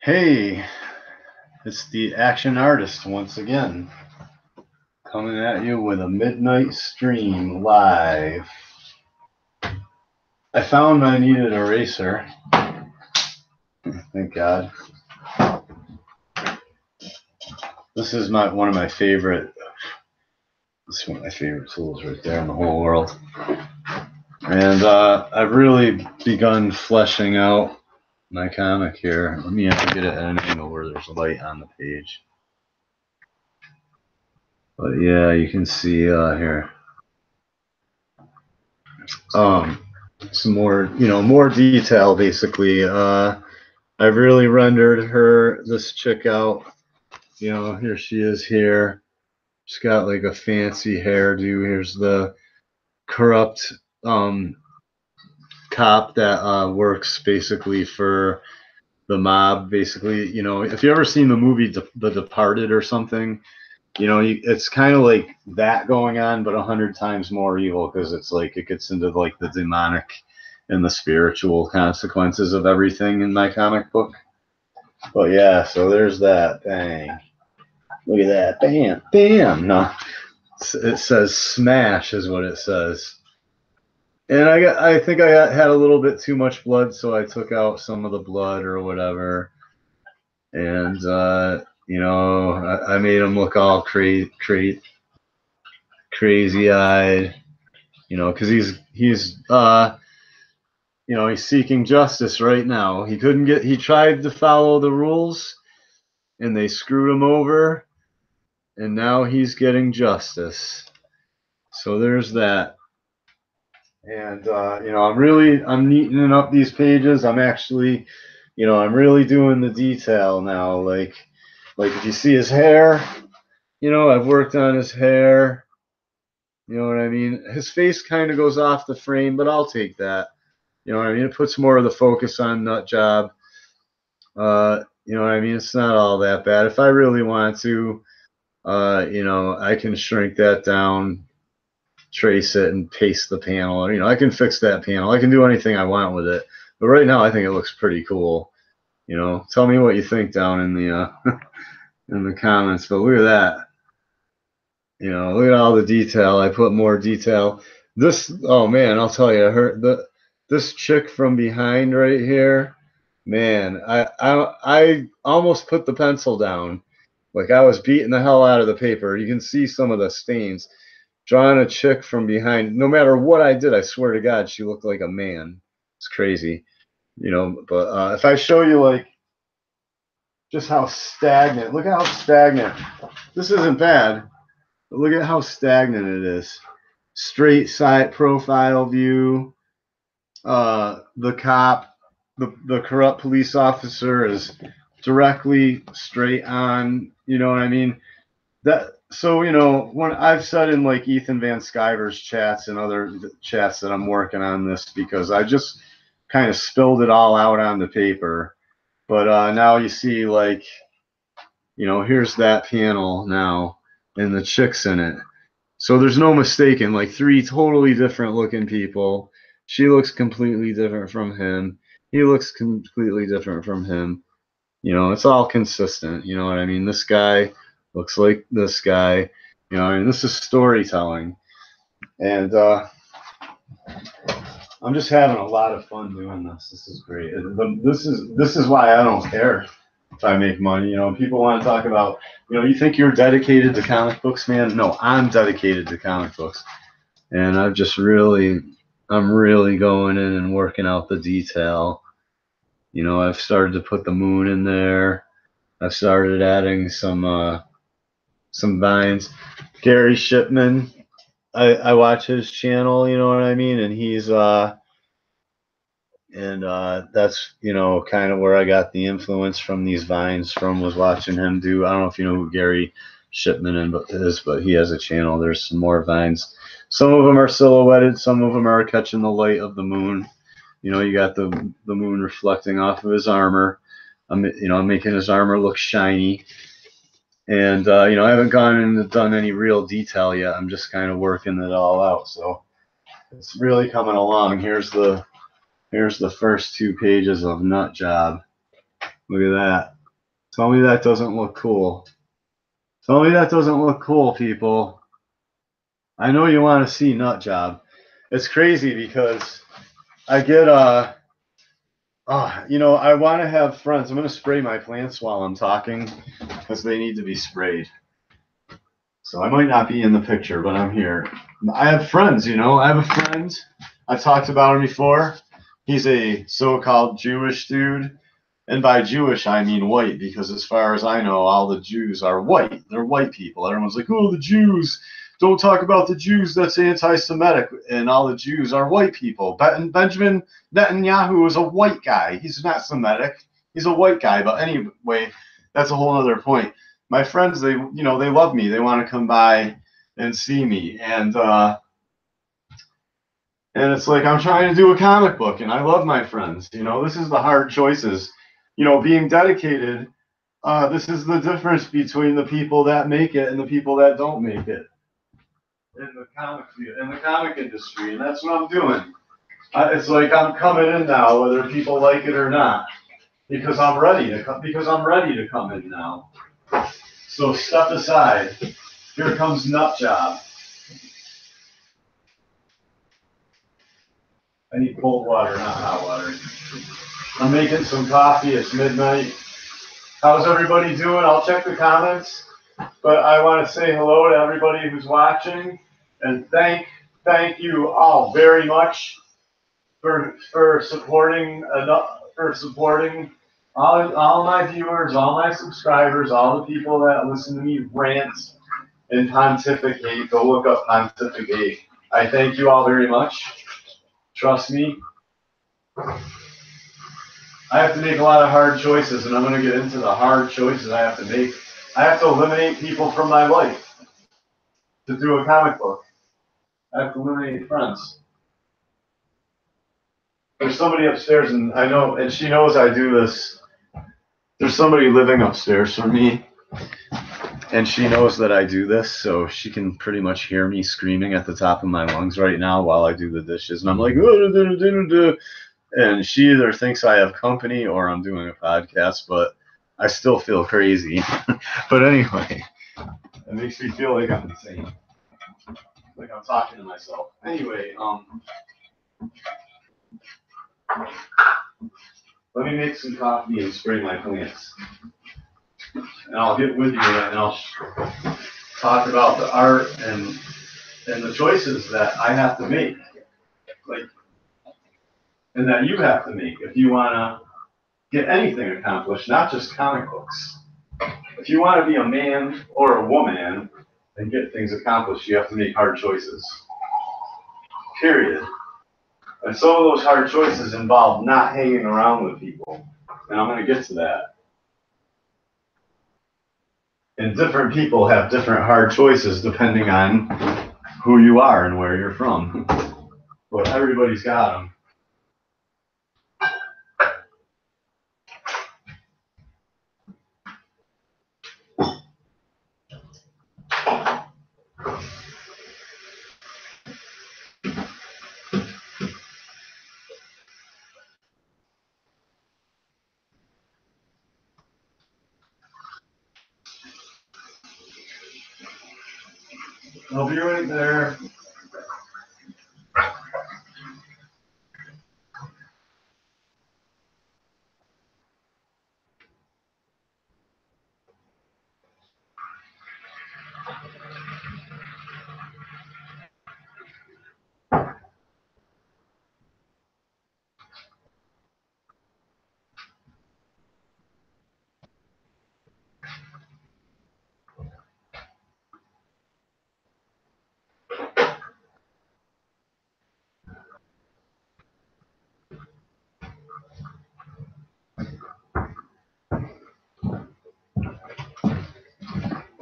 Hey, it's the Action Artist once again, coming at you with a midnight stream live. I found I needed an eraser. Thank God. This is one of my favorite. This is one of my favorite tools right there in the whole world. And I've really begun fleshing out my comic here. Let me get it at an angle where there's light on the page. But yeah, you can see here. Some more, more detail basically. I've really rendered this chick out. Here she is here. She's got like a fancy hairdo. Here's the corrupt cop that works basically for the mob. Basically, if you ever seen the movie The Departed or something, it's kind of like that going on, but 100 times more evil, because it's like it gets into like the demonic and the spiritual consequences of everything in my comic book. But yeah, so there's that. Bang. Look at that. Bam. Bam. No, it says smash is what it says. And I think I had a little bit too much blood, so I took out some of the blood or whatever. And I made him look all crazy-eyed, because he's seeking justice right now. He tried to follow the rules, and they screwed him over, and now he's getting justice. So there's that. And I'm neatening up these pages. I'm actually, I'm really doing the detail now. Like if you see his hair, I've worked on his hair. You know what I mean? His face kind of goes off the frame, but I'll take that. You know what I mean? It puts more of the focus on Nut Job. You know what I mean? It's not all that bad. If I really want to, I can shrink that down, trace it, and paste the panel. I can fix that panel. I can do anything I want with it. But right now, I think it looks pretty cool. Tell me what you think down in the in the comments. But look at that. Look at all the detail. I put more detail. Oh man, I'll tell you, this chick from behind right here, man, I almost put the pencil down. Like I was beating the hell out of the paper. You can see some of the stains. Drawing a chick from behind, no matter what I did, I swear to God, she looked like a man. It's crazy, but if I show you like just how stagnant, look at how stagnant. This isn't bad. But look at how stagnant it is. Straight side profile view. The cop, the corrupt police officer is directly straight on. You know what I mean? So when I've said in like Ethan Van Sciver's chats and other chats that I'm working on this, because I just kind of spilled it all out on the paper. But now you see, like, here's that panel now, and the chick's in it. So there's no mistaking, like three totally different looking people. She looks completely different from him. He looks completely different from him. It's all consistent. You know what I mean? This guy looks like this guy. This is storytelling. And I'm just having a lot of fun doing this. This is great. This is why I don't care if I make money. People want to talk about, you think you're dedicated to comic books, man? No, I'm dedicated to comic books. And I'm really going in and working out the detail. I've started to put the moon in there. I've started adding some vines. Gary Shipman, I watch his channel, you know what I mean? And he's that's kind of where I got the influence from these vines from, was watching him do. I don't know if you know who Gary Shipman is, but he has a channel. There's some more vines. Some of them are silhouetted, some of them are catching the light of the moon. You got the moon reflecting off of his armor. I'm making his armor look shiny. And I haven't gone in and done any real detail yet. I'm just kind of working it all out. So it's really coming along. Here's the first 2 pages of Nut Job. Look at that. Tell me that doesn't look cool. Tell me that doesn't look cool, people. I know you want to see nut job. It's crazy because I get you know, I want to have friends. I'm going to spray my plants while I'm talking because they need to be sprayed. So I might not be in the picture, but I'm here. I have friends, you know. I have a friend. I've talked about him before. He's a so-called Jewish dude. And by Jewish, I mean white, because as far as I know, all the Jews are white. They're white people. Everyone's like, oh, the Jews. Don't talk about the Jews. That's anti-Semitic. And all the Jews are white people. Benjamin Netanyahu is a white guy. He's not Semitic. He's a white guy. But anyway, that's a whole other point. My friends, they love me. They want to come by and see me. And it's like I'm trying to do a comic book, and I love my friends. You know, this is the hard choices. You know, being dedicated, this is the difference between the people that make it and the people that don't make it in the comic industry, and that's what I'm doing. It's like I'm coming in now, whether people like it or not, because I'm ready to come in now. So step aside. Here comes Nut Job. I need cold water, not hot water. I'm making some coffee. It's midnight. How's everybody doing? I'll check the comments, but I want to say hello to everybody who's watching, and thank you all very much for supporting all my viewers, all my subscribers, all the people that listen to me rant and pontificate. Go look up pontificate. I thank you all very much. Trust me. I have to make a lot of hard choices, and I'm going to get into the hard choices I have to make. I have to eliminate people from my life to do a comic book. I have to eliminate friends. There's somebody upstairs, and I know, and she knows I do this. There's somebody living upstairs from me, and she knows that I do this, so she can pretty much hear me screaming at the top of my lungs right now while I do the dishes, and I'm like, and she either thinks I have company or I'm doing a podcast, but I still feel crazy. But anyway, it makes me feel like I'm insane, like I'm talking to myself. Anyway, let me make some coffee and spray my plants, and I'll get with you and I'll talk about the art and the choices that I have to make, like, and that you have to make if you want to get anything accomplished, not just comic books. If you want to be a man or a woman and get things accomplished, you have to make hard choices. Period. And some of those hard choices involve not hanging around with people. And I'm going to get to that. And different people have different hard choices depending on who you are and where you're from. But everybody's got them. I'll be right there.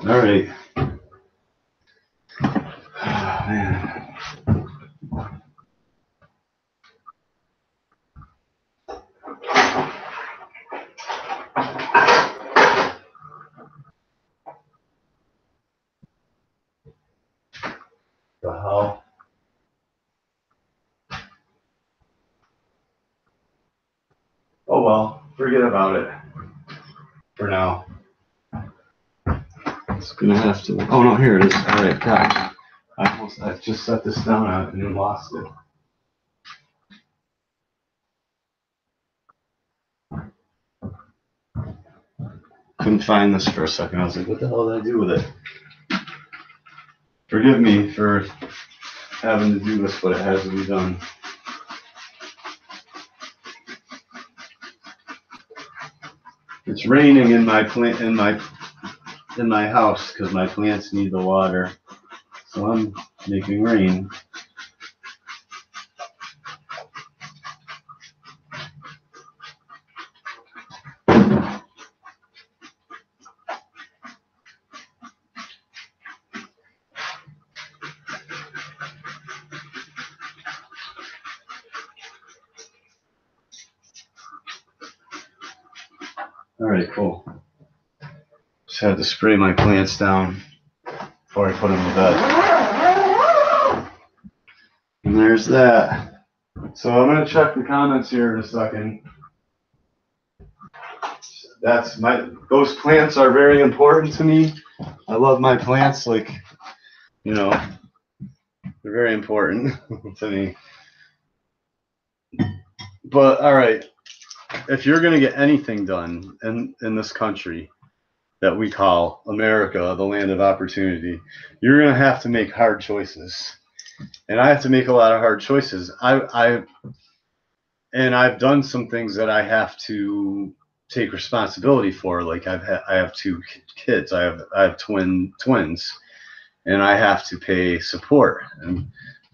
All right. Oh, man. The hell? Oh well, forget about it. for now. It's gonna have to. Oh no, here it is. All right, gosh, I just set this down and then lost it. Couldn't find this for a second. I was like, what the hell did I do with it? Forgive me for having to do this, but it has to be done. It's raining in my house because my plants need the water, so I'm making rain. All right, cool. Just had to spray my plants down before I put them to bed. And there's that. So I'm gonna check the comments here in a second. Those plants are very important to me. I love my plants, like, you know, they're very important to me. But all right, if you're gonna get anything done in this country that we call America, the land of opportunity, you're gonna have to make hard choices. And I have to make a lot of hard choices. I've done some things that I have to take responsibility for. Like I have two kids. I have twins, and I have to pay support. And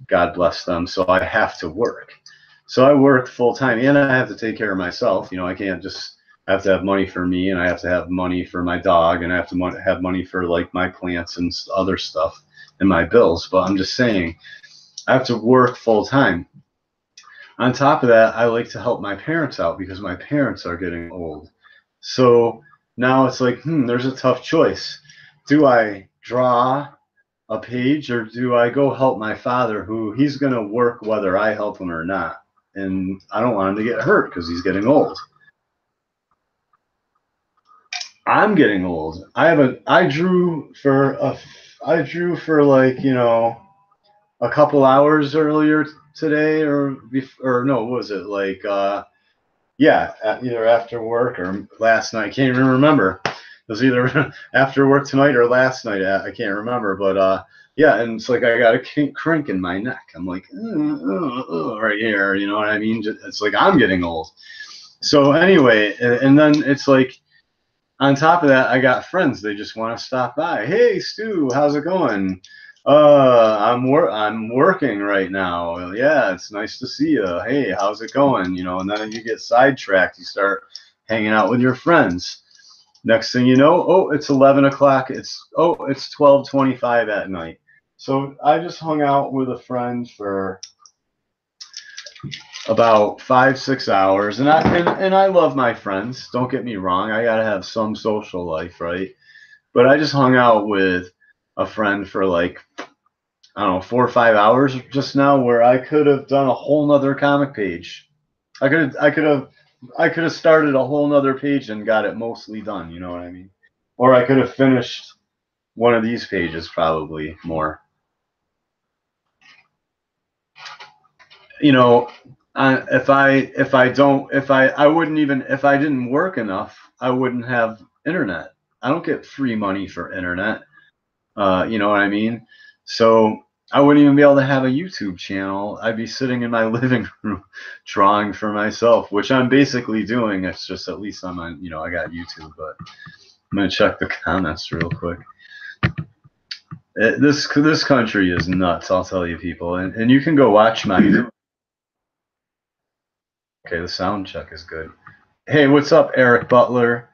God bless them. So I have to work. So I work full time, and I have to take care of myself. You know, I can't just. I have to have money for me, and I have to have money for my dog, and I have to have money for like my plants and other stuff and my bills. But I'm just saying, I have to work full time. On top of that, I like to help my parents out because my parents are getting old. So now it's like, there's a tough choice. Do I draw a page or do I go help my father, who he's going to work whether I help him or not? And I don't want him to get hurt because he's getting old. I'm getting old. I drew for like, you know, a couple hours earlier today, or no, what was it, like either after work or last night. I can't even remember. It was either after work tonight or last night. I can't remember, but yeah, and it's like I got a crink in my neck. I'm like right here, you know what I mean? It's like I'm getting old. So anyway, and then it's like, on top of that, I got friends. They just want to stop by. Hey, Stu, how's it going? I'm working right now. Yeah, it's nice to see you. Hey, how's it going? You know, and then you get sidetracked. You start hanging out with your friends. Next thing you know, oh, it's 11 o'clock. It's 12:25 at night. So I just hung out with a friend for about 5-6 hours, and I love my friends. Don't get me wrong. I gotta have some social life, right? But I just hung out with a friend for like, I don't know, 4 or 5 hours just now, where I could have done a whole nother comic page. I could have started a whole nother page and got it mostly done. You know what I mean? Or I could have finished one of these pages, probably more. You know, if I didn't work enough, I wouldn't have internet. I don't get free money for internet. You know what I mean? So I wouldn't even be able to have a YouTube channel. I'd be sitting in my living room drawing for myself, which I'm basically doing. It's just, at least I'm on, you know, I got YouTube, but I'm going to check the comments real quick. This country is nuts, I'll tell you, people. And you can go watch my YouTube. Okay, the sound check is good. Hey, what's up, Eric Butler?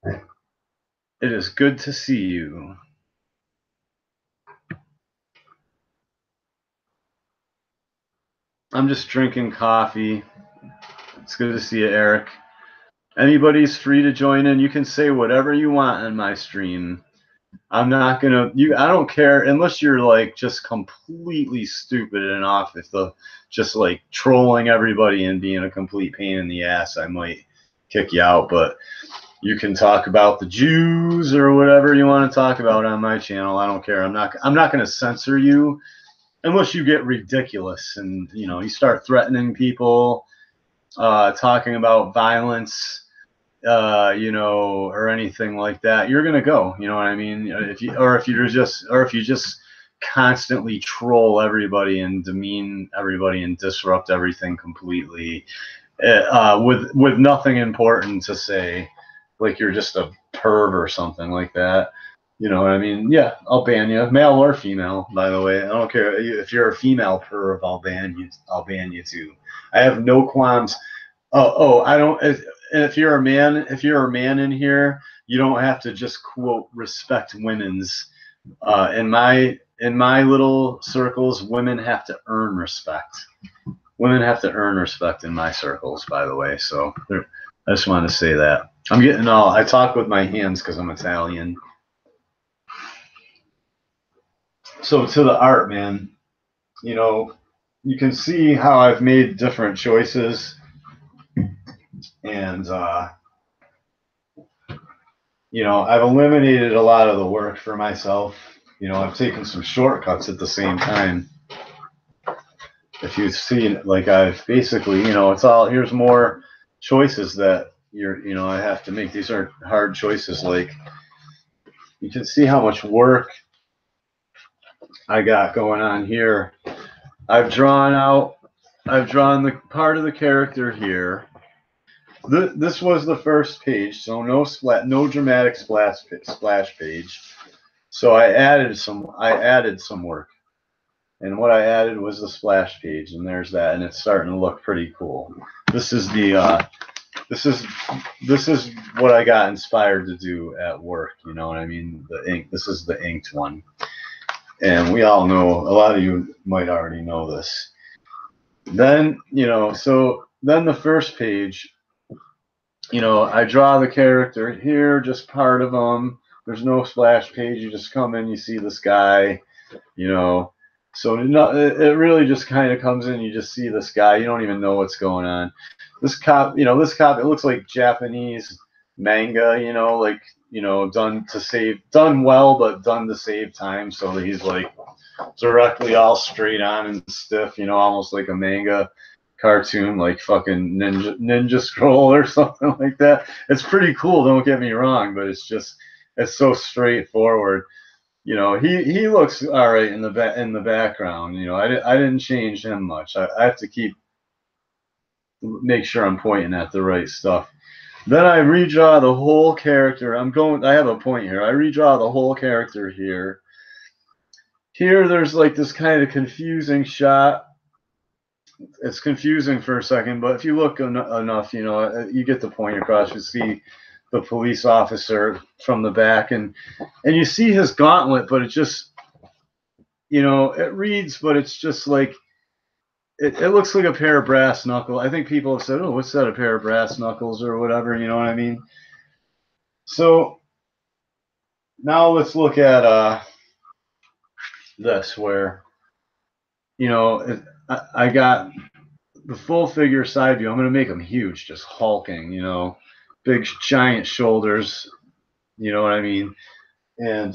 It is good to see you. I'm just drinking coffee. It's good to see you, Eric. Anybody's free to join in. You can say whatever you want on my stream. I'm not gonna. I don't care unless you're like just completely stupid and off. If just like trolling everybody and being a complete pain in the ass, I might kick you out. But You can talk about the Jews or whatever you want to talk about on my channel. I don't care. I'm not going to censor you unless you get ridiculous and you start threatening people, talking about violence, or anything like that. You're gonna go. You know what I mean? If you just constantly troll everybody and demean everybody and disrupt everything completely, with nothing important to say, like you're just a perv or something like that. You know what I mean? Yeah, I'll ban you, male or female. By the way, I don't care if you're a female perv. I'll ban you. I'll ban you too. I have no qualms. I don't. If you're a man in here, you don't have to just quote respect women's. In my little circles, women have to earn respect. Women have to earn respect in my circles, by the way. So I just wanted to say that. I talk with my hands because I'm Italian. So to the art, man, you can see how I've made different choices, and I've eliminated a lot of the work for myself. I've taken some shortcuts at the same time. If you've seen, like, I've basically, it's all, here's more choices that I have to make. These are hard choices. Like, you can see how much work I got going on here. I've drawn the part of the character here. This was the first page, so no dramatic splash page. So I added some work, and what I added was the splash page, and there's that, and it's starting to look pretty cool. This is what I got inspired to do at work. You know what I mean? The ink. This is the inked one, and we all know. A lot of you might already know this. Then then the first page. I draw the character here, just part of them. There's no splash page. You just come in, you see this guy, So it really just kind of comes in. You just see this guy. You don't even know what's going on. This cop, it looks like Japanese manga, done well, but done to save time. So he's like directly all straight on and stiff, almost like a manga cartoon, like fucking Ninja Scroll or something like that. It's pretty cool, don't get me wrong, but it's so straightforward. He looks all right in the background. I didn't change him much. I have to make sure I'm pointing at the right stuff. Then I redraw the whole character. I have a point here. I redraw the whole character here. Here there's like this kind of confusing shot. It's confusing for a second, but if you look enough, you get the point across. You see the police officer from the back, and you see his gauntlet, but it just, it reads, but it's just like, it looks like a pair of brass knuckles. I think people have said, oh, what's that, a pair of brass knuckles or whatever, you know what I mean? So now let's look at this, where, I got the full figure side view. I'm going to make him huge, just hulking, big giant shoulders, you know what I mean? And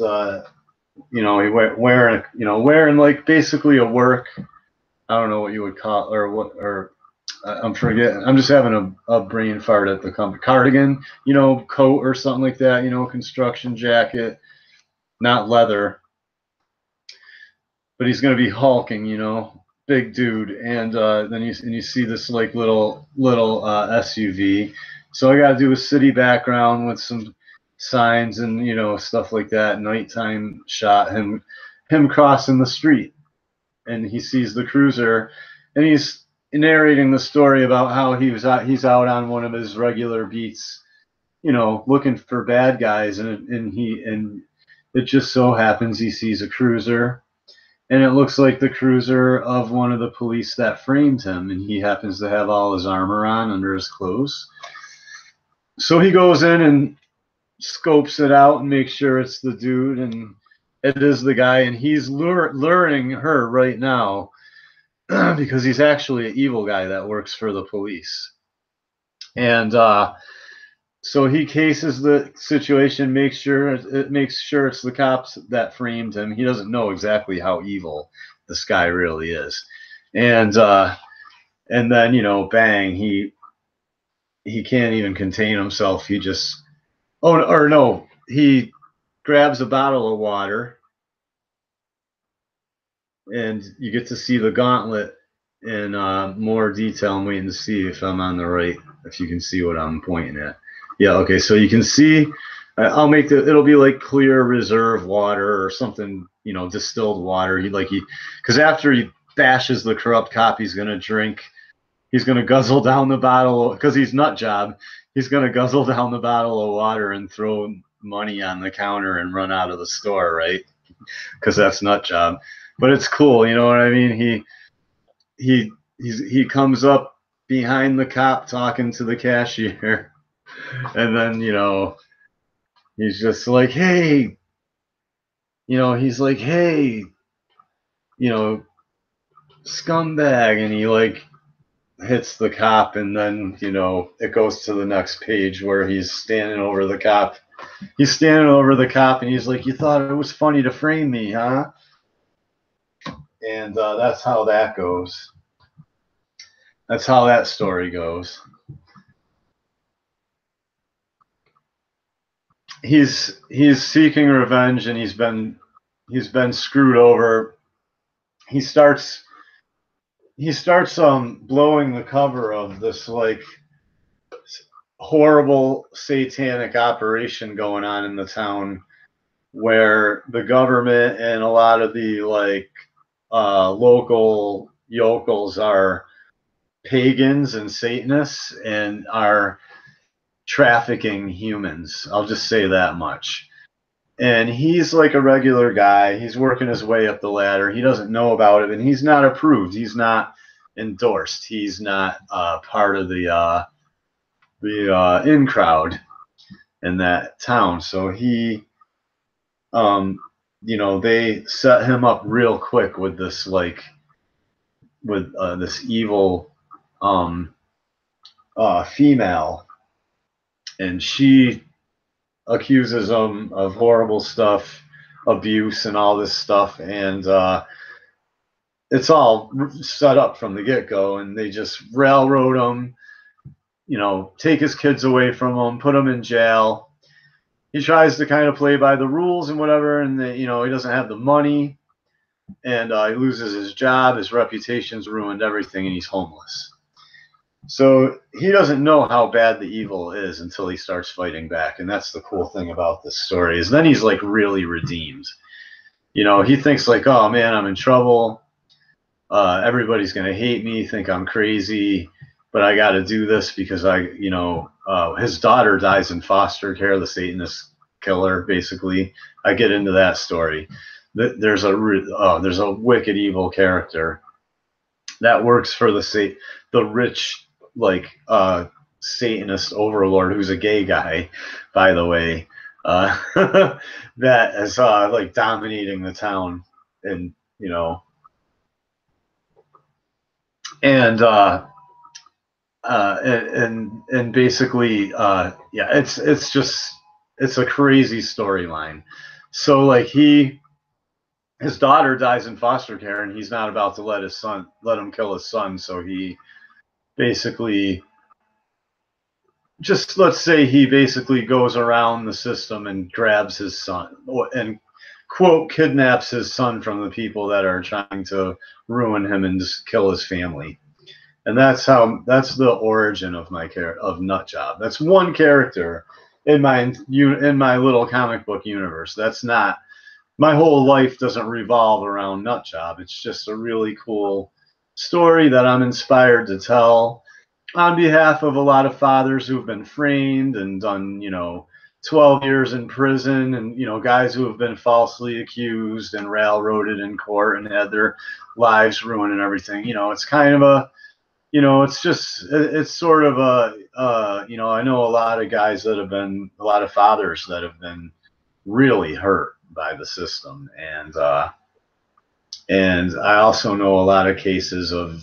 he wearing like basically a work, I don't know what you would call, I'm forgetting. I'm just having a brain fart at the cardigan, coat or something like that, construction jacket, not leather. But he's going to be hulking, big dude, and then you see this like little SUV. So I got to do a city background with some signs and stuff like that. Nighttime shot, him crossing the street, and he sees the cruiser, and he's narrating the story about how he's out on one of his regular beats, looking for bad guys, and it just so happens he sees a cruiser. And it looks like the cruiser of one of the police that framed him, and he happens to have all his armor on under his clothes. So he goes in and scopes it out and makes sure it's the dude, and it is the guy, and he's luring her right now because he's actually an evil guy that works for the police. And So he cases the situation, makes sure it's the cops that framed him. He doesn't know exactly how evil this guy really is, and then bang, he can't even contain himself. He just or no, he grabs a bottle of water, and you get to see the gauntlet in more detail. I'm waiting to see if I'm on the right, if you can see what I'm pointing at. Yeah, okay, so you can see, I'll make it'll be like clear reserve water or something, distilled water. Because after he bashes the corrupt cop, he's gonna guzzle down the bottle, because he's nut job. He's gonna guzzle down the bottle of water and throw money on the counter and run out of the store, right? Because that's nut job. But it's cool, you know what I mean? He comes up behind the cop talking to the cashier, and then he's just like, hey, he's like, hey, scumbag, and he like hits the cop, and then it goes to the next page where he's standing over the cop. He's standing over the cop, and he's like, you thought it was funny to frame me, huh? And that's how that goes. That's how that story goes. He's seeking revenge, and he's been screwed over. He starts blowing the cover of this like horrible satanic operation going on in the town, where the government and a lot of the like local yokels are pagans and Satanists and are trafficking humans. I'll just say that much. And he's like a regular guy. He's working his way up the ladder. He doesn't know about it, and he's not approved. He's not endorsed. He's not part of the in crowd in that town. So he, they set him up real quick with this this evil female, and she accuses him of horrible stuff, abuse, and all this stuff, and it's all set up from the get-go, and they just railroad him, take his kids away from him, put him in jail. He tries to kind of play by the rules and whatever, and he doesn't have the money, and he loses his job, his reputation's ruined, everything, and he's homeless. So he doesn't know how bad the evil is until he starts fighting back, and that's the cool thing about this story, is then he's like really redeemed. He thinks like, oh man, I'm in trouble. Everybody's gonna hate me, think I'm crazy, but I got to do this because his daughter dies in foster care, the Satanist killer, basically. I get into that story. There's a wicked evil character that works for the rich, like Satanist overlord, who's a gay guy, by the way, that is like dominating the town, and and basically yeah, it's a crazy storyline. So like his daughter dies in foster care, and he's not about to let him kill his son, so he basically, just let's say he basically goes around the system and grabs his son and quote kidnaps his son from the people that are trying to ruin him and just kill his family. And that's the origin of of Nutjob. That's one character in my little comic book universe. That's not, my whole life doesn't revolve around Nutjob. It's just a really cool story that I'm inspired to tell on behalf of a lot of fathers who've been framed and done, 12 years in prison, and, guys who have been falsely accused and railroaded in court and had their lives ruined and everything. It's kind of a, it's sort of a, I know a lot of guys a lot of fathers that have been really hurt by the system. And I also know a lot of cases of,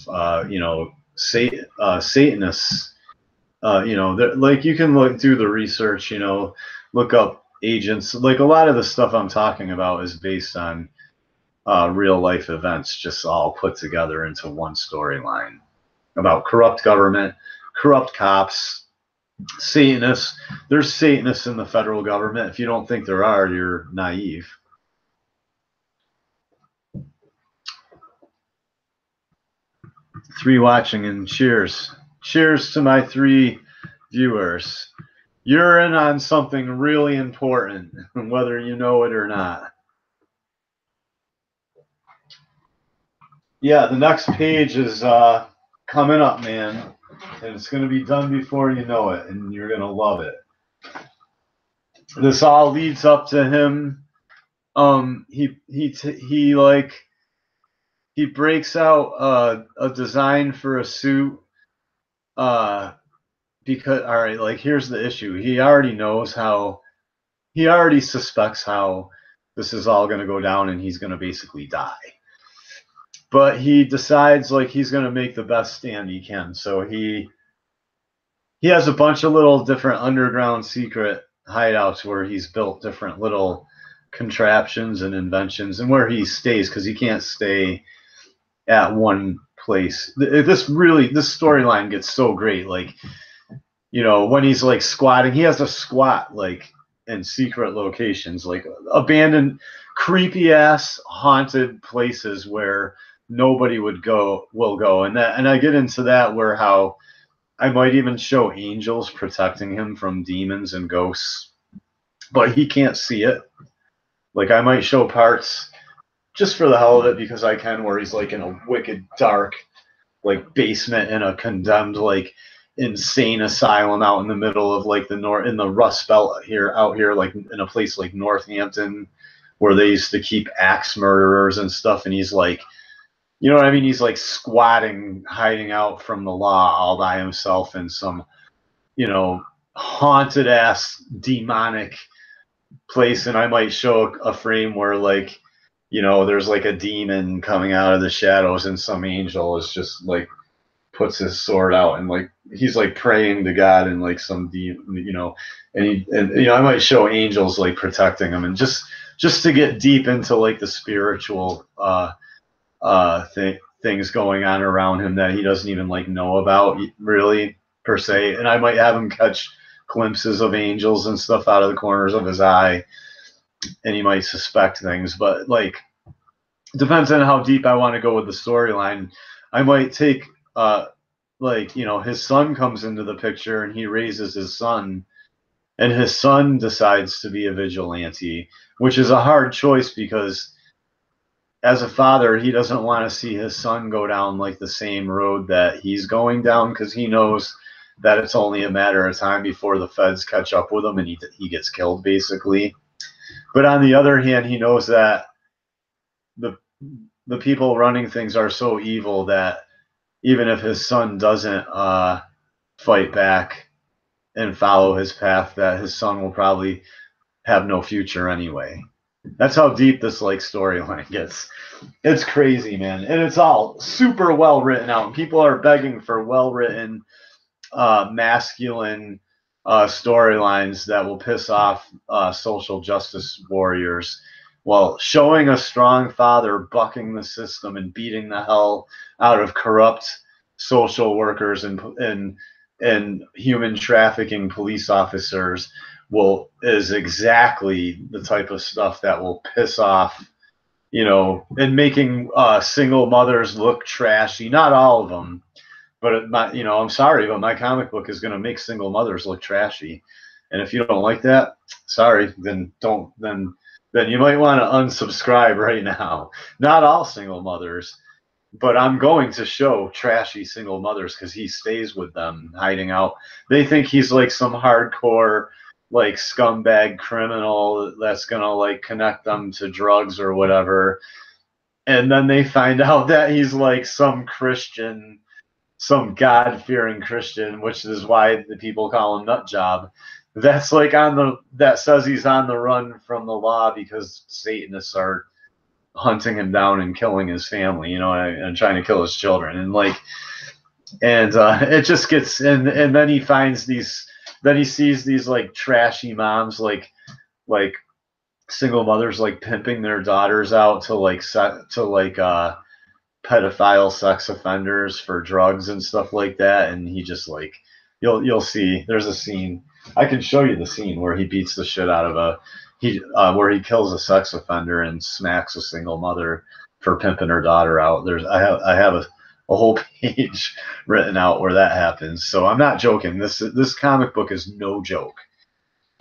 Satanists You know, like you can do the research, you know, look up agents. Like a lot of the stuff I'm talking about is based on real life events, just all put together into one storyline about corrupt government, corrupt cops, Satanists. There's Satanists in the federal government. If you don't think there are, you're naive. Three watching, and cheers. Cheers to my three viewers. You're in on something really important, whether you know it or not. Yeah, the next page is coming up, man. And it's going to be done before you know it, and you're going to love it. This all leads up to him. He breaks out a design for a suit because, all right, like here's the issue. He already suspects how this is all going to go down, and he's going to basically die. But he decides like he's going to make the best stand he can. So he has a bunch of little different underground secret hideouts where he's built different little contraptions and inventions, and where he stays, because he can't stay at one place. This storyline gets so great. Like, you know, when he's like squatting, he has to squat like in secret locations, like abandoned, creepy ass haunted places where nobody will go. And I get into that, where how I might even show angels protecting him from demons and ghosts, but he can't see it. Like I might show parts just for the hell of it, because I can, where he's like in a wicked dark like basement in a condemned like insane asylum out in the middle of like in the Rust Belt out here, like in a place like Northampton, where they used to keep axe murderers and stuff. And he's like, you know what I mean? He's like squatting, hiding out from the law all by himself in some, you know, haunted ass demonic place. And I might show a frame where like, you know, there's like a demon coming out of the shadows, and some angel is just like puts his sword out, and like he's like praying to God, and like some demon, you know, and you know, I might show angels like protecting him, and just to get deep into like the spiritual things going on around him that he doesn't even like know about really per se. And I might have him catch glimpses of angels and stuff out of the corners of his eye, and he might suspect things. But like, depends on how deep I want to go with the storyline. I might take like, you know, his son comes into the picture, and he raises his son, and his son decides to be a vigilante, which is a hard choice, because as a father, he doesn't want to see his son go down like the same road that he's going down, because he knows that it's only a matter of time before the feds catch up with him and he gets killed, basically. But on the other hand, he knows that the people running things are so evil that even if his son doesn't fight back and follow his path, that his son will probably have no future anyway. That's how deep this like storyline gets. It's crazy, man, and it's all super well written out. People are begging for well written, masculine storylines that will piss off social justice warriors, while showing a strong father bucking the system and beating the hell out of corrupt social workers and human trafficking police officers is exactly the type of stuff that will piss off, you know, and making single mothers look trashy. Not all of them, but you know, I'm sorry, but my comic book is going to make single mothers look trashy. And if you don't like that, sorry, then you might want to unsubscribe right now. Not all single mothers, but I'm going to show trashy single mothers, because he stays with them, hiding out. They think he's like some hardcore like scumbag criminal that's gonna like connect them to drugs or whatever, and then they find out that he's like some Christian, some God-fearing Christian, which is why the people call him Nutjob. That's like that says he's on the run from the law because Satanists are hunting him down and killing his family, you know, and trying to kill his children. And like, and it just gets and then he finds these, then he sees these like trashy moms, like single mothers, like pimping their daughters out to like pedophile sex offenders for drugs and stuff like that, and he just like, you'll see there's a scene, I can show you the scene where he beats the shit out of where he kills a sex offender and smacks a single mother for pimping her daughter out. I have a whole page written out where that happens. So I'm not joking. This comic book is no joke.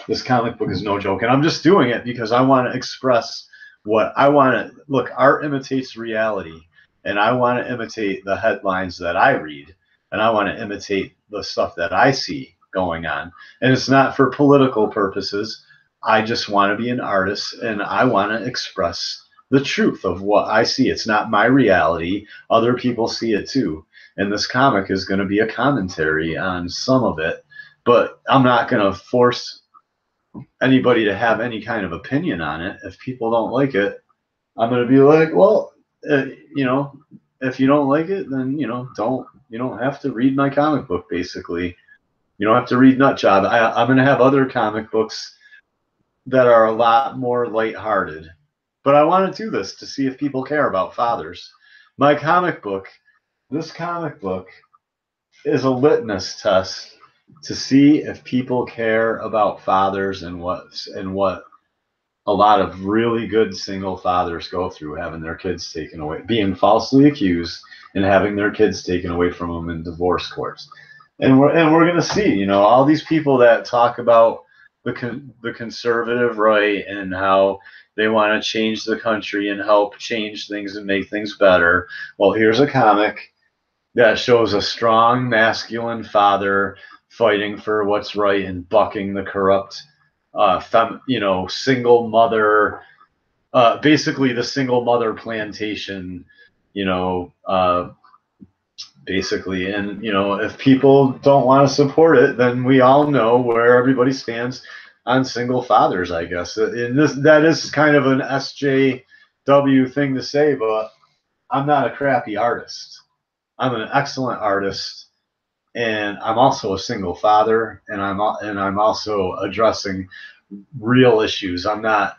This comic book is no joke, and I'm just doing it because I want to express what I want to look. Art imitates reality, and I want to imitate the headlines that I read, and I want to imitate the stuff that I see going on. And it's not for political purposes. I just want to be an artist, and I want to express the truth of what I see. It's not my reality. Other people see it too. And this comic is going to be a commentary on some of it, but I'm not going to force anybody to have any kind of opinion on it. If people don't like it, I'm going to be like, well, you know, if you don't like it, then you don't have to read my comic book. Basically, you don't have to read Nutjob. I'm going to have other comic books that are a lot more lighthearted, but I want to do this to see if people care about fathers. My comic book, this comic book, is a litmus test to see if people care about fathers and what a lot of really good single fathers go through, having their kids taken away, being falsely accused, and having their kids taken away from them in divorce courts. And we're gonna see, all these people that talk about the conservative right and how they want to change the country and help change things and make things better. Well, here's a comic that shows a strong masculine father fighting for what's right and bucking the corrupt single mother, basically the single mother plantation, basically. And if people don't want to support it, then we all know where everybody stands on single fathers, I guess. And that is kind of an SJW thing to say, but I'm not a crappy artist. I'm an excellent artist, and I'm also a single father, and I'm also addressing real issues. I'm not.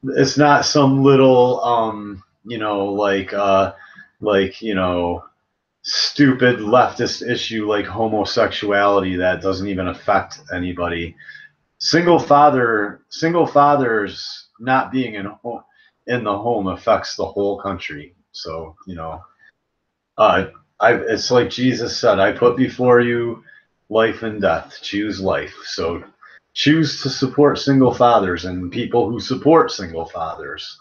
It's not some little stupid leftist issue like homosexuality that doesn't even affect anybody. Single fathers not being in the home affects the whole country. So uh, it's like Jesus said, I put before you life and death. Choose life. So choose to support single fathers and people who support single fathers.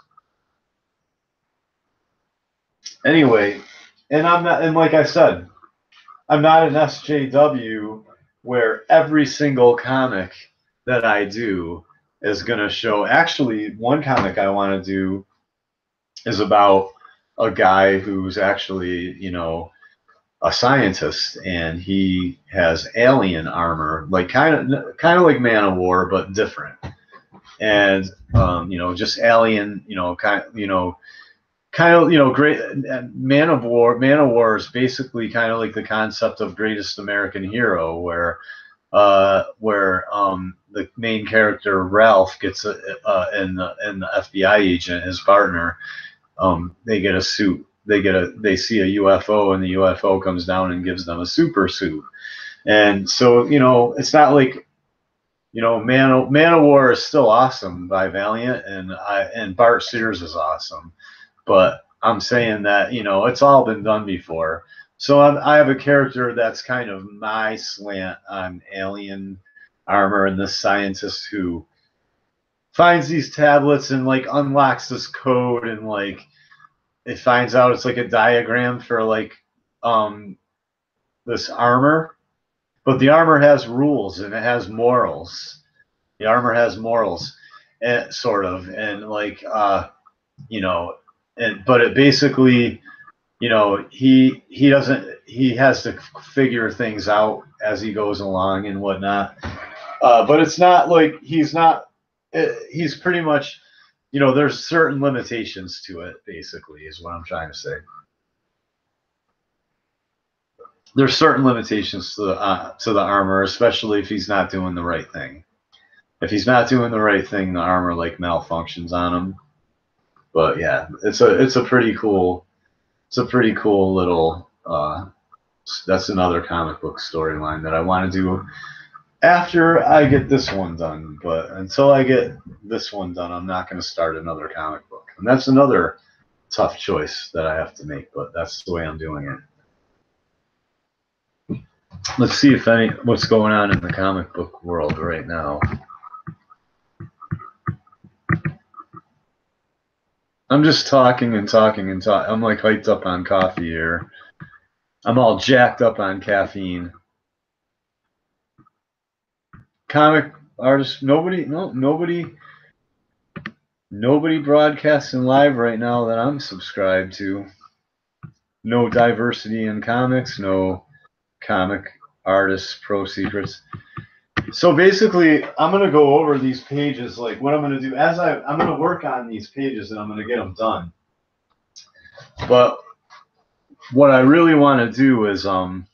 Anyway, and I'm not, and like I said, I'm not an SJW where every single comic that I do is going to show. Actually, one comic I want to do is about a guy who's actually, a scientist, and he has alien armor, like kind of like Man of War, but different. And just alien, great. Man of War. Man of War is basically kind of like the concept of Greatest American Hero, where the main character Ralph gets and the FBI agent, his partner, they get a suit. They see a UFO, and the UFO comes down and gives them a super suit. And so it's not like Man of War is still awesome by Valiant, and Bart Sears is awesome, but I'm saying that it's all been done before. So I have a character that's kind of my slant on alien armor, and this scientist who finds these tablets and like unlocks this code, and like it finds out it's like a diagram for like this armor, but the armor has rules and it has morals. The armor has morals, and sort of, and like but it basically, he doesn't, he has to figure things out as he goes along and whatnot. But it's not like he's pretty much, there's certain limitations to it, basically, is what I'm trying to say. there's certain limitations to the armor, especially if he's not doing the right thing. If he's not doing the right thing, the armor like malfunctions on him. But yeah, it's a pretty cool little. That's another comic book storyline that I want to do after I get this one done. But until I get this one done, I'm not going to start another comic book, and that's another tough choice that I have to make. But that's the way I'm doing it. Let's see if what's going on in the comic book world right now. I'm just talking and talking and talking. I'm like hyped up on coffee here. I'm all jacked up on caffeine. Comic artists, nobody broadcasting live right now that I'm subscribed to. No diversity in comics, no comic artists, pro secrets. So basically, I'm going to go over these pages, like what I'm going to do as I'm going to work on these pages and I'm going to get them done. But what I really want to do is I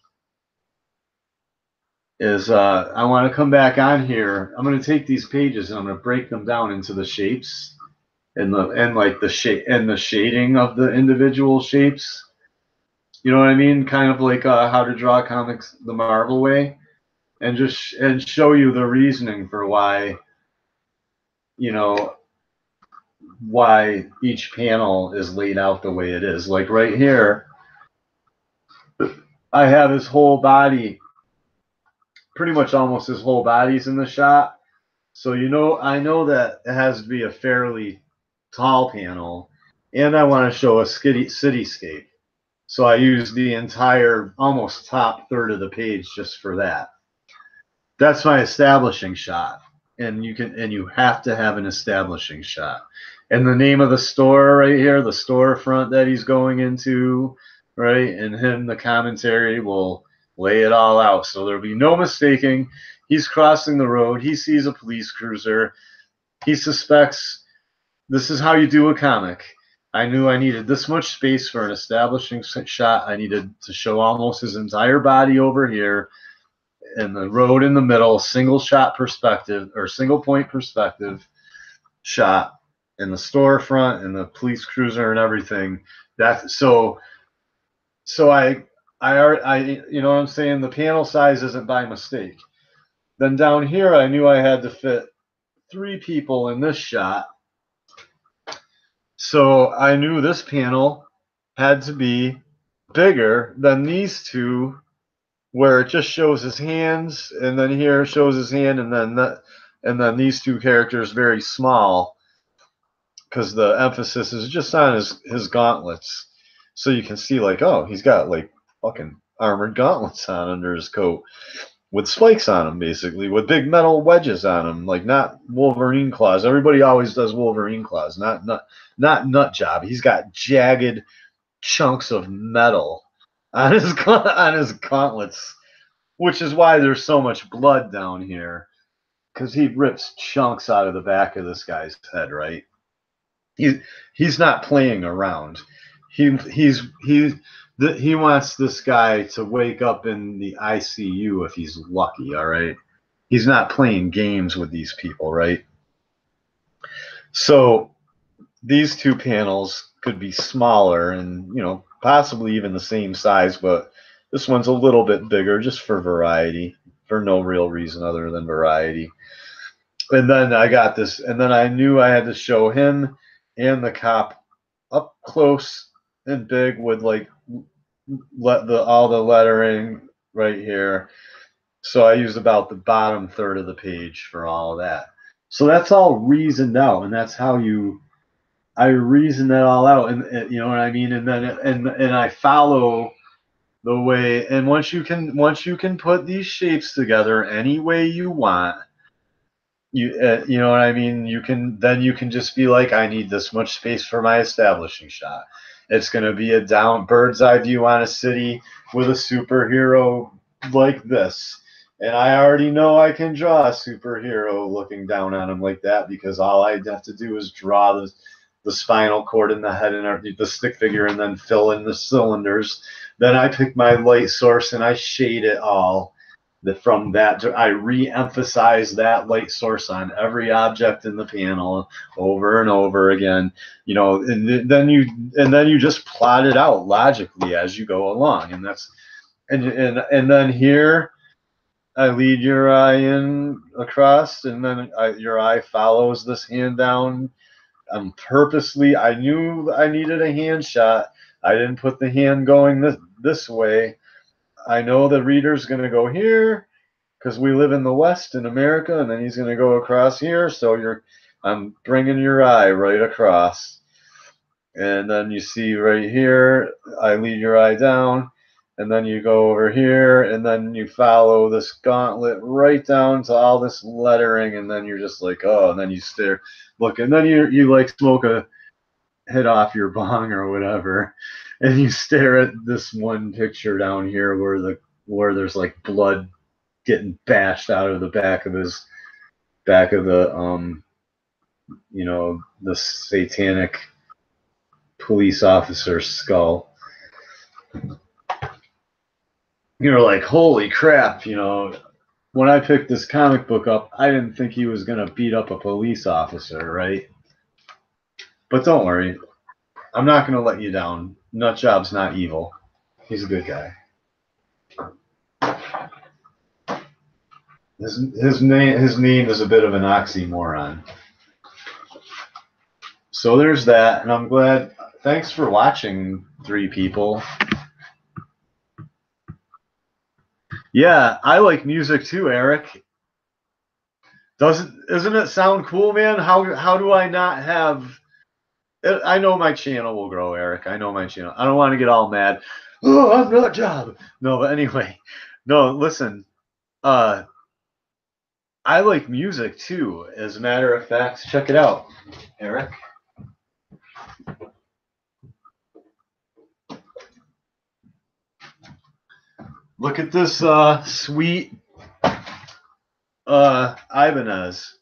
want to come back on here. I'm going to take these pages and I'm going to break them down into the shapes and the shading of the individual shapes. You know what I mean? Kind of like How to Draw Comics the Marvel way, and show you the reasoning for why, why each panel is laid out the way it is. Like right here, I have his whole body, pretty much almost his whole body's in the shot. So I know that it has to be a fairly tall panel, and I want to show a cityscape. So I use the entire almost top third of the page just for that. That's my establishing shot. And you have to have an establishing shot. And the name of the store right here, the storefront that he's going into, right? And the commentary will lay it all out. So there'll be no mistaking. He's crossing the road. He sees a police cruiser. He suspects this is how you do a comic. I knew I needed this much space for an establishing shot. I needed to show almost his entire body over here, and the road in the middle, single shot perspective or single point perspective shot, and the storefront and the police cruiser and everything. So I you know what I'm saying? The panel size isn't by mistake. Then down here, I knew I had to fit 3 people in this shot. So I knew this panel had to be bigger than these two, where it just shows his hands, and then here shows his hand, and then these 2 characters very small, because the emphasis is just on his gauntlets. So you can see, like, oh, he's got like fucking armored gauntlets on under his coat with spikes on them, basically, with big metal wedges on them, like not Wolverine claws. Everybody always does Wolverine claws, not nut job. He's got jagged chunks of metal on his gauntlets, which is why there's so much blood down here, because he rips chunks out of the back of this guy's head, right? He's not playing around. He wants this guy to wake up in the ICU if he's lucky, all right? He's not playing games with these people, right? So these 2 panels could be smaller and, possibly even the same size, but this one's a little bit bigger just for variety, for no real reason other than variety. And then I got this, and then I knew I had to show him and the cop up close and big with like all the lettering right here. So I used about the bottom third of the page for all of that. So that's all reasoned out, and that's how I reason that all out, and you know what I mean. And then and I follow the way. And once you can put these shapes together any way you want, you know what I mean. You can just be like, I need this much space for my establishing shot. It's going to be a bird's eye view on a city with a superhero like this. And I already know I can draw a superhero looking down on him like that, because all I have to do is draw the spinal cord in the head and the stick figure, and then fill in the cylinders Then I pick my light source and I shade it all. From that, I re-emphasize that light source on every object in the panel over and over again. You know, and then you just plot it out logically as you go along, and that's and then here I lead your eye in across, and then your eye follows this hand down. Purposely, I knew I needed a hand shot. I didn't put the hand going this way. I know the reader's going to go here because we live in the West in America, and then he's going to go across here. So I'm bringing your eye right across. And then you see right here, I lead your eye down, and then you go over here, and then you follow this gauntlet right down to all this lettering, and then you're just like, oh, and then you look, and then you like smoke a hit off your bong or whatever, and you stare at this one picture down here where there's like blood getting bashed out of the back of the the satanic police officer's skull. You're like, holy crap, when I picked this comic book up, I didn't think he was gonna beat up a police officer, right? But don't worry, I'm not going to let you down. Nutjob's not evil. He's a good guy. His name is a bit of an oxymoron. So there's that, and I'm glad. Thanks for watching, 3 people. Yeah, I like music too, Eric. Doesn't it sound cool, man? How do I not have? I know my channel will grow, Eric. I know my channel. I don't want to get all mad. Oh, I'm Nutjob. No, but anyway. No, listen. I like music too. As a matter of fact, check it out, Eric. Look at this sweet Ibanez.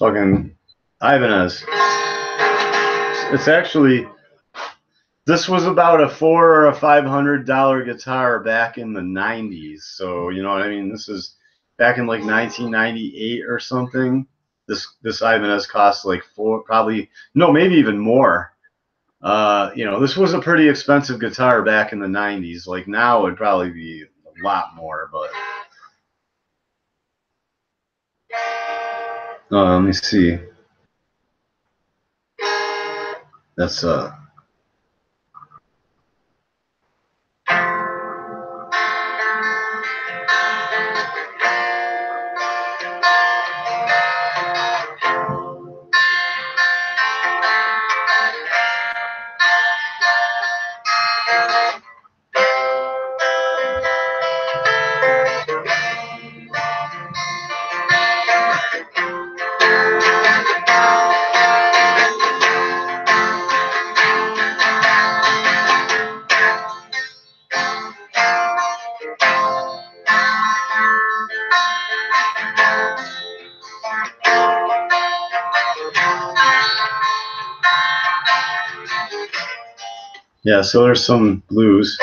Fucking Ibanez. It's actually, this was about a $400 or a $500 guitar back in the 90s. So, you know what I mean? This is back in like 1998 or something. This Ibanez cost like maybe even more. This was a pretty expensive guitar back in the 90s. Like now it'd probably be a lot more, but let me see. That's yeah, so there's some blues.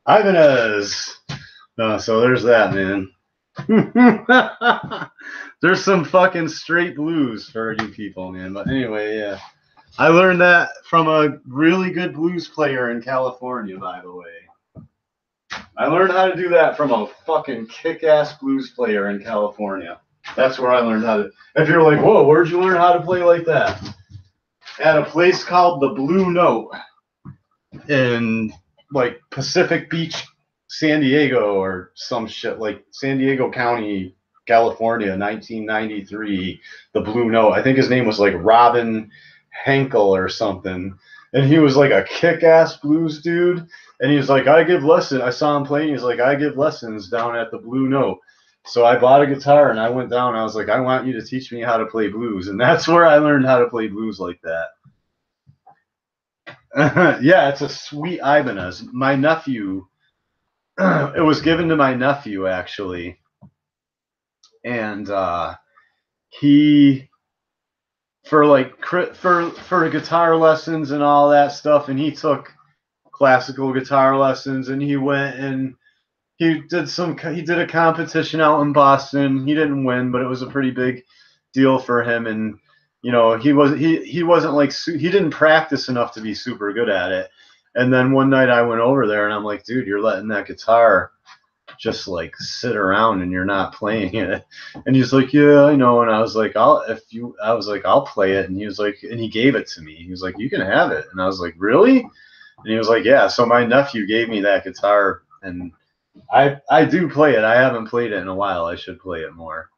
Ibanez. So there's that, man. There's some fucking straight blues for you people, man. But anyway, yeah. I learned that from a really good blues player in California, by the way. I learned how to do that from a fucking kick-ass blues player in California. That's where I learned how to. If you're like, whoa, where'd you learn how to play like that? At a place called the Blue Note in like Pacific Beach, San Diego, or some shit like San Diego County, California, 1993. The Blue Note. I think his name was like Robin Henkel or something, and he was like a kick-ass blues dude. And he was like, I give lessons. I saw him playing. He's like, I give lessons down at the Blue Note. So I bought a guitar and I went down. And I was like, I want you to teach me how to play blues, and that's where I learned how to play blues like that. Yeah, it's a sweet Ibanez. My nephew, it was given to my nephew actually, and he for guitar lessons and all that stuff, and he took classical guitar lessons, and he went and he did a competition out in Boston. He didn't win, but it was a pretty big deal for him, and you know, he wasn't like he didn't practice enough to be super good at it. And then one night I went over there and I'm like, dude, you're letting that guitar just like sit around and you're not playing it. And he's like, yeah, I know. And I was like, I'll play it. And he was like, and he gave it to me. He was like, you can have it. And I was like, really? And he was like, yeah. So my nephew gave me that guitar, and I do play it. I haven't played it in a while. I should play it more.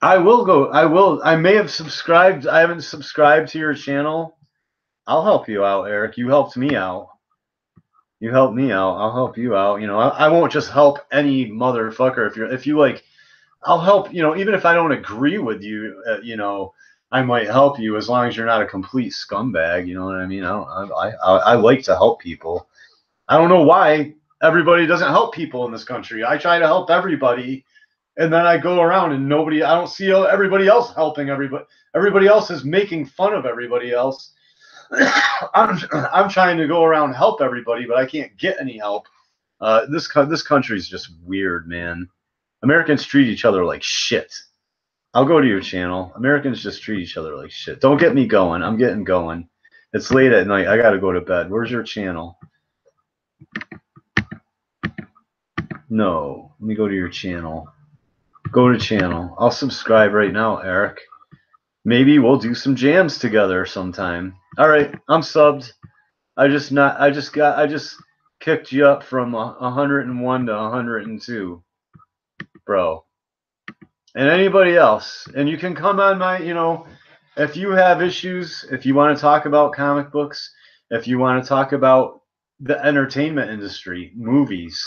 I will. I may have subscribed. I haven't subscribed to your channel. I'll help you out, Eric. You helped me out. You helped me out. I'll help you out. You know, I won't just help any motherfucker. If you like, I'll help. You know, even if I don't agree with you, you know, I might help you as long as you're not a complete scumbag. You know what I mean? I like to help people. I don't know why everybody doesn't help people in this country. I try to help everybody, and then I go around and I don't see everybody else helping everybody. Everybody else is making fun of everybody else. I'm trying to go around and help everybody, but I can't get any help. This country is just weird, man. Americans treat each other like shit. I'll go to your channel. Americans just treat each other like shit. Don't get me going. I'm getting going. It's late at night. I got to go to bed. Where's your channel? No. Let me go to your channel. Go to channel. I'll subscribe right now, Eric. Maybe we'll do some jams together sometime. All right, I'm subbed. I just kicked you up from 101 to 102, bro. And anybody else, and you can come on my, you know, if you have issues, if you want to talk about comic books, if you want to talk about the entertainment industry, movies,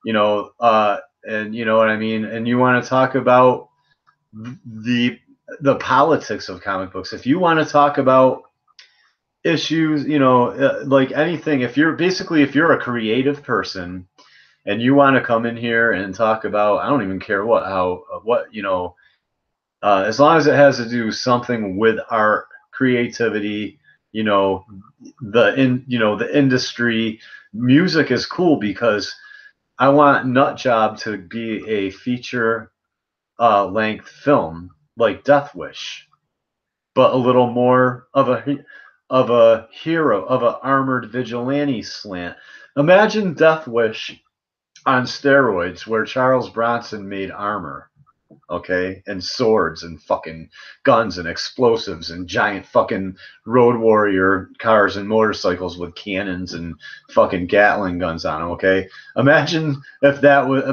you know, and you know what I mean, and you want to talk about the politics of comic books, if you want to talk about issues, you know, like anything, if you're a creative person and you want to come in here and talk about, I don't even care what, you know, as long as it has to do something with art, creativity, you know, the industry, music is cool, because I want Nutjob to be a feature length film like Death Wish, but a little more of a hero, of an armored vigilante slant. Imagine Death Wish on steroids, where Charles Bronson made armor, okay, and swords and fucking guns and explosives and giant fucking road warrior cars and motorcycles with cannons and fucking Gatling guns on them, okay? Imagine if that was,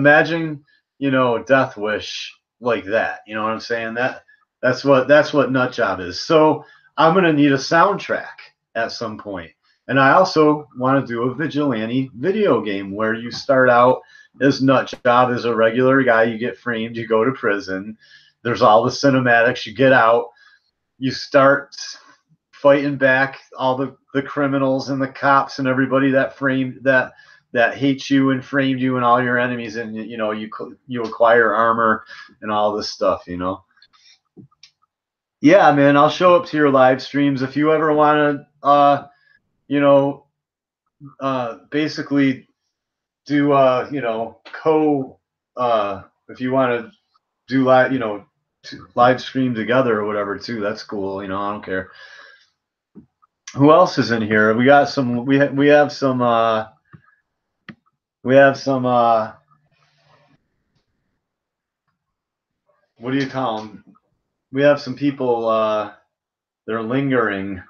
you know, Death Wish like that. You know what I'm saying? That's what Nutjob is. So I'm gonna need a soundtrack at some point. And I also want to do a vigilante video game where you start out as Nutjob, as a regular guy, you get framed, you go to prison. There's all the cinematics, you get out, you start fighting back all the criminals and the cops and everybody that framed that hates you and framed you and all your enemies, and you know, you acquire armor and all this stuff, you know. Yeah, man, I'll show up to your live streams if you ever want to you know, basically do you know, if you want to do live, you know, live stream together or whatever too, that's cool, you know, I don't care. Who else is in here? We got some, we have some what do you call them? We have some people, they're lingering.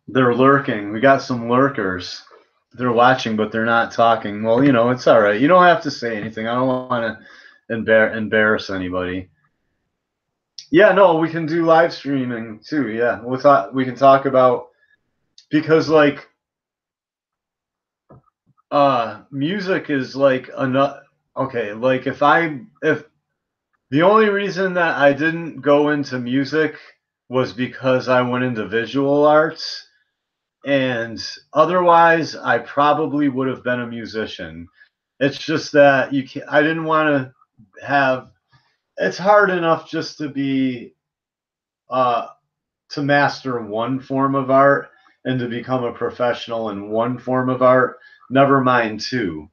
They're lurking. We got some lurkers. They're watching, but they're not talking. Well, you know, it's all right. You don't have to say anything. I don't want to embarrass anybody. Yeah, no, we can do live streaming too. Yeah, we can talk about, because like music is like okay, like if the only reason that I didn't go into music was because I went into visual arts, and otherwise I probably would have been a musician. It's just that I didn't want to have. It's hard enough just to be to master one form of art and to become a professional in one form of art. Never mind two.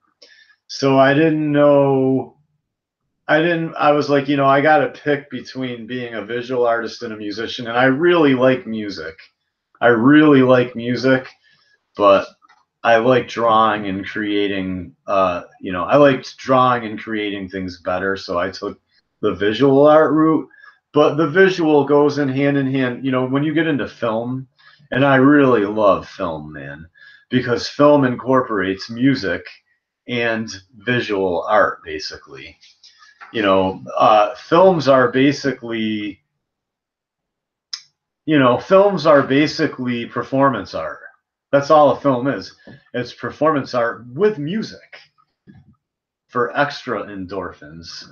So I didn't know. I was like, you know, I got to pick between being a visual artist and a musician. And I really like music. I really like music, but I like drawing and creating, you know, I liked drawing and creating things better. So I took the visual art route, but the visual goes in hand, you know, when you get into film, and I really love film, man, because film incorporates music and visual art, basically. You know, films are basically, films are basically performance art. That's all a film is. It's performance art with music for extra endorphins.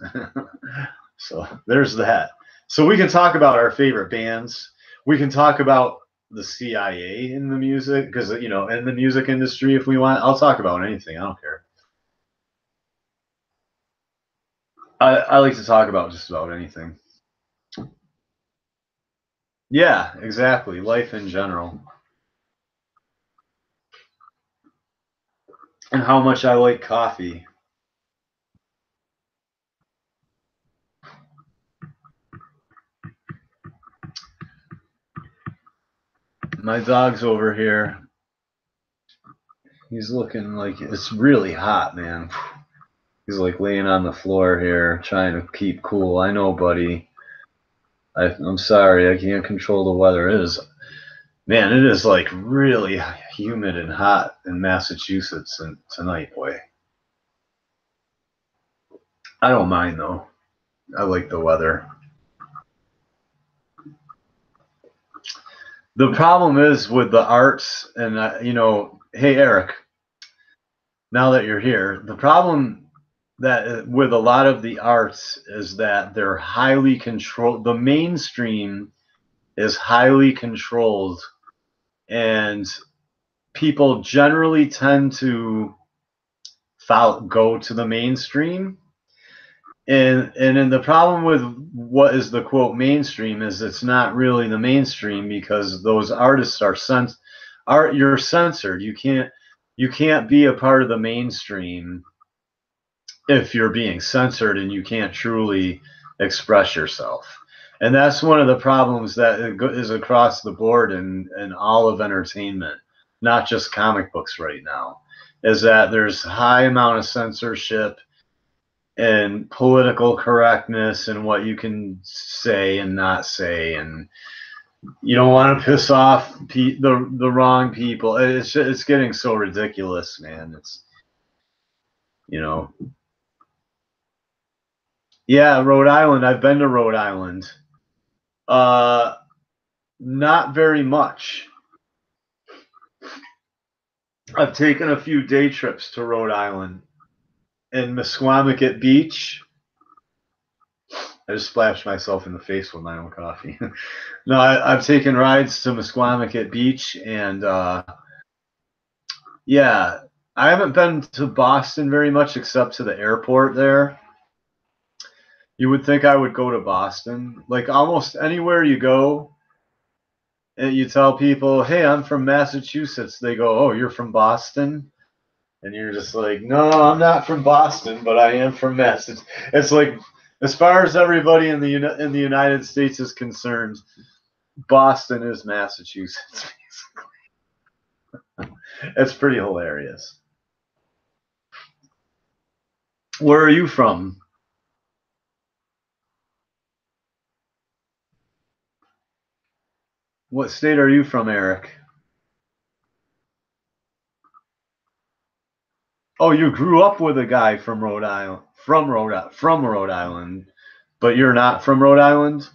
So there's that. So we can talk about our favorite bands. We can talk about the CIA in the music, because, you know, in the music industry, if we want, I'll talk about anything. I don't care. I like to talk about just about anything. Yeah, exactly. Life in general. And how much I like coffee. My dog's over here. He's looking like it's really hot, man. He's like laying on the floor here, trying to keep cool. I know, buddy. I'm sorry, I can't control the weather. Man, it is like really humid and hot in Massachusetts tonight, boy. I don't mind though. I like the weather. The problem is with the arts, and hey Eric, now that you're here, the problem that with a lot of the arts is that they're highly controlled. The mainstream is highly controlled, and people generally tend to go to the mainstream. And then the problem with what is the quote mainstream is it's not really the mainstream, because those artists you're censored. You can't be a part of the mainstream if you're being censored, and you can't truly express yourself. And that's one of the problems that is across the board in all of entertainment, not just comic books right now, is that there's high amount of censorship and political correctness and what you can say and not say, and you don't want to piss off the wrong people. It's getting so ridiculous, man. It's you know Yeah, Rhode Island. I've been to Rhode Island. Uh, Not very much. I've taken a few day trips to Rhode Island. In Mesquamaket Beach. I just splashed myself in the face with my own coffee. No, I've taken rides to Mesquamaket Beach, and yeah, I haven't been to Boston very much except to the airport there. You would think I would go to Boston. Like almost anywhere you go, and you tell people, "Hey, I'm from Massachusetts," they go, "Oh, you're from Boston?" And you're just like, "No, I'm not from Boston, but I am from Massachusetts." It's like, as far as everybody in the United States is concerned, Boston is Massachusetts. It's pretty hilarious. Where are you from? What state are you from, Eric? Oh, you grew up with a guy from Rhode Island, from Rhode Island, but you're not from Rhode Island.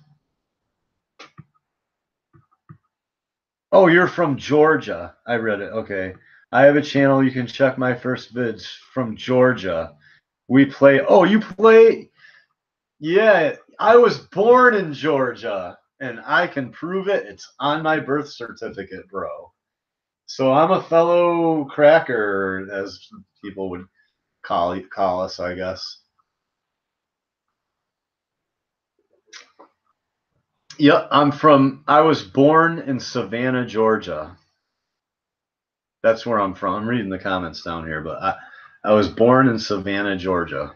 Oh, you're from Georgia. I read it. Okay, I have a channel. You can check my first vids from Georgia. We play. Oh, you play. Yeah, I was born in Georgia, and I can prove it. It's on my birth certificate, bro. So I'm a fellow cracker, as people would call us, I guess. Yep, I was born in Savannah, Georgia. That's where I'm from. I'm reading the comments down here, but I was born in Savannah, Georgia.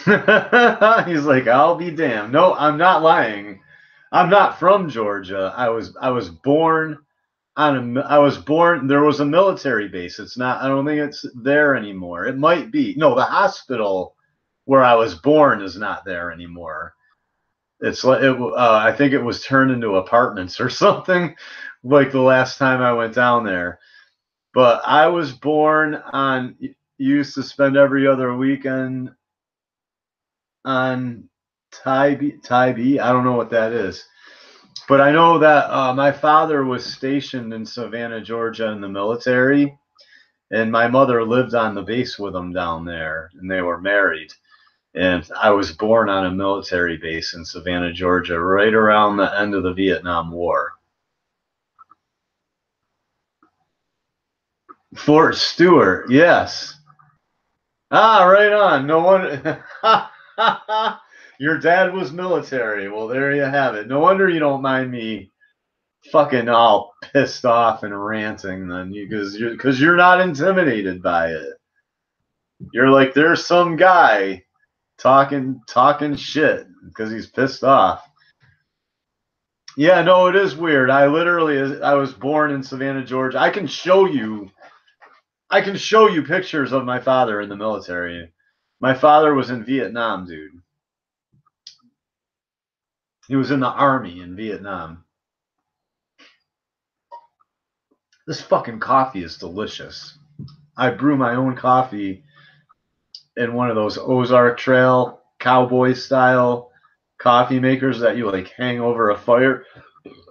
He's like, I'll be damned. No, I'm not lying. I'm not from Georgia. I was born I was born. There was a military base. It's not. I don't think it's there anymore. It might be. No, the hospital where I was born is not there anymore. It's like I think it was turned into apartments or something. Like the last time I went down there. But I was born on. Used to spend every other weekend on Tybee. I don't know what that is. But I know that my father was stationed in Savannah, Georgia in the military, and my mother lived on the base with him down there, and they were married. And I was born on a military base in Savannah, Georgia, right around the end of the Vietnam War. Fort Stewart, yes. Ah, right on. No one. Your dad was military. Well, there you have it. No wonder you don't mind me fucking all pissed off and ranting then, because you're not intimidated by it. You're like, there's some guy talking shit because he's pissed off. Yeah, no, it is weird. I was born in Savannah, Georgia. I can show you pictures of my father in the military. My father was in Vietnam, dude. He was in the army in Vietnam. This fucking coffee is delicious. I brew my own coffee in one of those Ozark Trail cowboy style coffee makers that you like hang over a fire,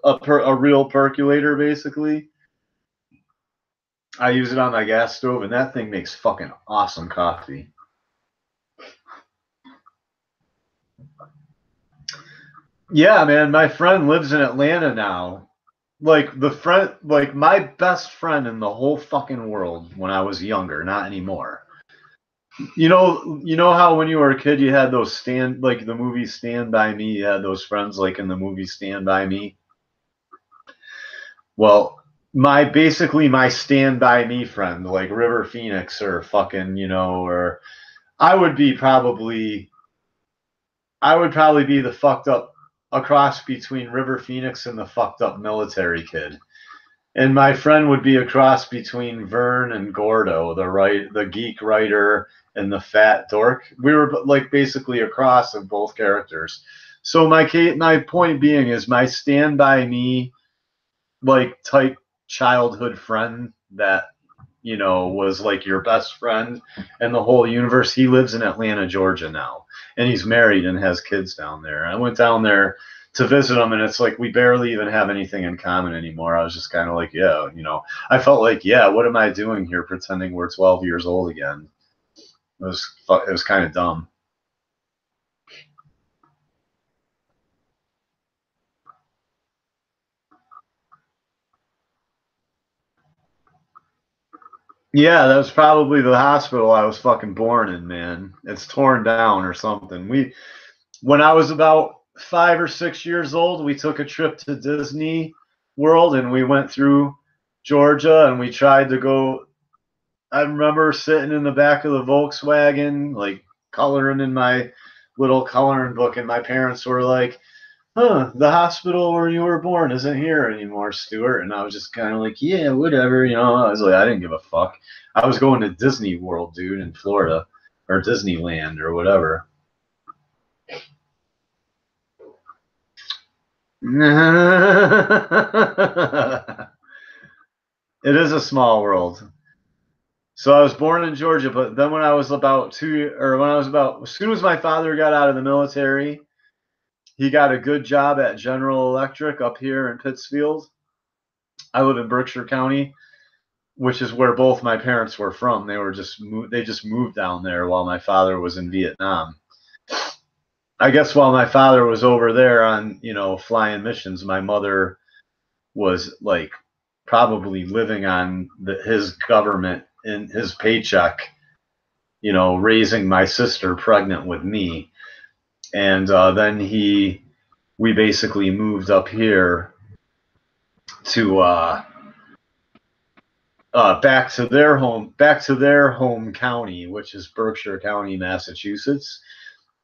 a real percolator basically. I use it on my gas stove, and that thing makes fucking awesome coffee. Yeah, man, my friend lives in Atlanta now. Like my best friend in the whole fucking world when I was younger, not anymore. You know how when you were a kid you had those like the movie Stand By Me, you had those friends like in the movie Stand By Me. Well, my Stand By Me friend, like River Phoenix or fucking, or I would be probably I would probably be the fucked up a cross between River Phoenix and the fucked up military kid. And my friend would be a cross between Vern and Gordo, the geek writer and the fat dork. We were like basically a cross of both characters. So my point being is my Stand By Me like type childhood friend that was like your best friend in the whole universe. He lives in Atlanta, Georgia now, and he's married and has kids down there. I went down there to visit him, and it's like we barely even have anything in common anymore. I was just kind of like, yeah, I felt like, yeah, what am I doing here pretending we're 12 years old again? It was kind of dumb. Yeah, that was probably the hospital I was fucking born in, man. It's torn down or something. When I was about 5 or 6 years old, we took a trip to Disney World and we went through Georgia and we tried to go. I remember sitting in the back of the Volkswagen, like coloring in my little coloring book, and my parents were like, the hospital where you were born isn't here anymore, Stuart. And I was just kind of like, yeah, whatever. You know, I was like, I didn't give a fuck. I was going to Disney World, dude, in Florida, or Disneyland or whatever. It is a small world. So I was born in Georgia, but then when I was about as soon as my father got out of the military, he got a good job at General Electric up here in Pittsfield. I live in Berkshire County, which is where both my parents were from. They just moved down there while my father was in Vietnam. I guess while my father was over there on, flying missions, my mother was like probably living on his government and his paycheck, raising my sister pregnant with me. And then we basically moved up here to back to their home county, which is Berkshire County, Massachusetts.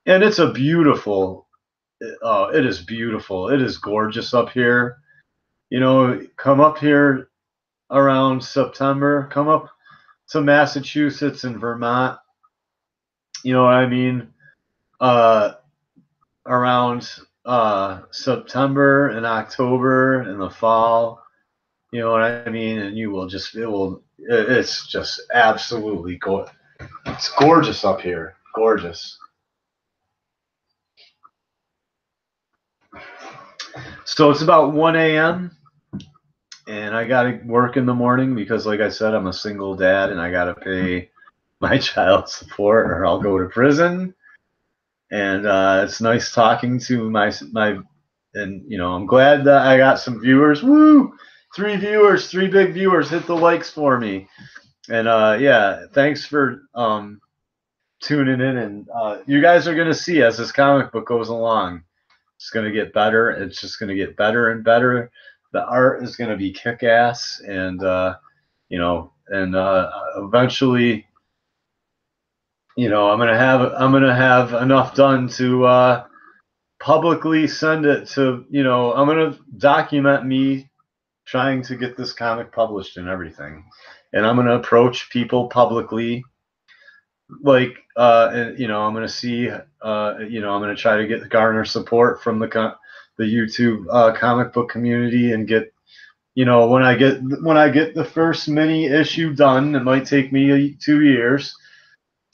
And it's a beautiful, it is beautiful. It is gorgeous up here. Come up here around September, come up to Massachusetts and Vermont. You know what I mean? Around September and October in the fall. You know what I mean? And it's just absolutely gorgeous. It's gorgeous up here. Gorgeous. So it's about 1 a.m. and I got to work in the morning because, like I said, I'm a single dad and I got to pay my child support or I'll go to prison. And it's nice talking to and I'm glad that I got some viewers. Woo! 3 viewers, 3 big viewers. Hit the likes for me. And yeah, thanks for tuning in. And you guys are gonna see as this comic book goes along, it's gonna get better. It's just gonna get better and better. The art is gonna be kick-ass, and eventually, I'm gonna have enough done to publicly send it to, I'm gonna document me trying to get this comic published and everything, and I'm gonna approach people publicly, like, I'm gonna see, I'm gonna try to garner support from the YouTube comic book community and get, when I get the first mini issue done, it might take me 2 years.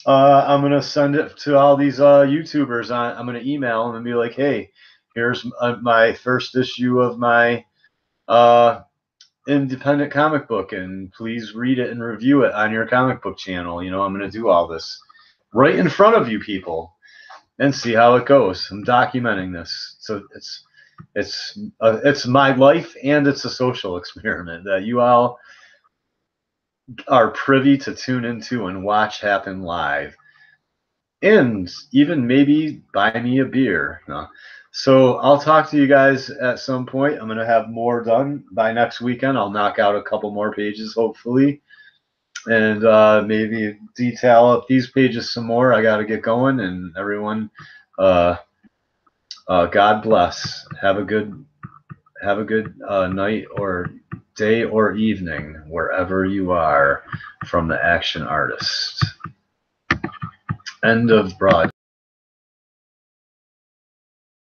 I'm gonna send it to all these YouTubers. I'm gonna email them and be like, "Hey, here's my first issue of my independent comic book, and please read it and review it on your comic book channel." I'm gonna do all this right in front of you people and see how it goes. I'm documenting this, so it's my life and it's a social experiment that you all are privy to tune into and watch happen live, and even maybe buy me a beer. No. So I'll talk to you guys at some point. I'm going to have more done by next weekend. I'll knock out a couple more pages, hopefully, and maybe detail up these pages some more. I got to get going, and everyone, God bless. Have a good night or day or evening, wherever you are, from the Action Artist. End of broadcast.